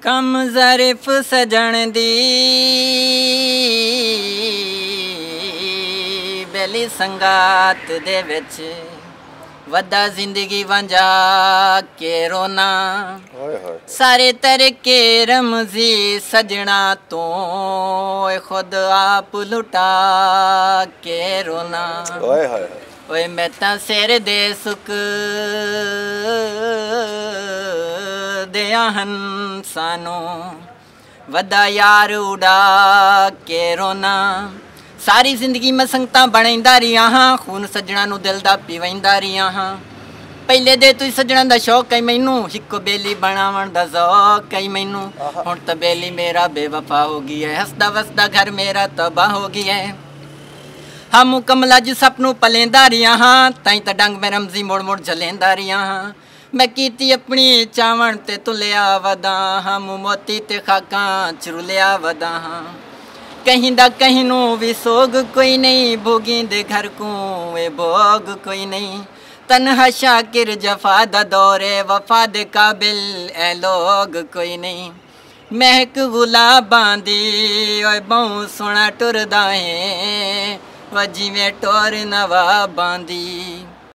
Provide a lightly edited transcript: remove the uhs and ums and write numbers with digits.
कम ज़रीफ सजण दी बेली संगात दे विच वदा जिंदगी वंजा के रोना सारे तरके रमजी सजना तो खुद आप लुटा के रोना ओए मैं ता सिर दे सुक दिया हंसानो वदा यार उड़ा के रोना सारी जिंदगी मैं संगतां बनाइंदा रहा हाँ खून सजना नूं दिल दा पीवैंदा रहा हाँ पहले दे तू सजना दा शौक है मैनू हिको बेली बनावण दा ज़ौक है मैनू हुण तां बेली मेरा बेवफा हो गई है हसदा वसदा घर मेरा तबाह हो गया है हम मुकम्मल अज सपनू पलेंदा रहा हाँ ताई तां डंग में रमजी मुड़ मुड़ जलेंदा रहा हाँ मैं कीती अपनी चावण ते तुलिया वदा हाँ मोती ते खाकां चरुलिया वदा हाँ कहीं दा कहीं नू भी सोग कोई नहीं भोगी दे घर को ए भोग कोई नहीं तन्हा शाकिर जफा दा दौरे वफा दे काबिल ए लोग कोई नहीं महक गुलाबां दी ओए बहु सोना टुरदा है व जिवें टोर नवाबां दी।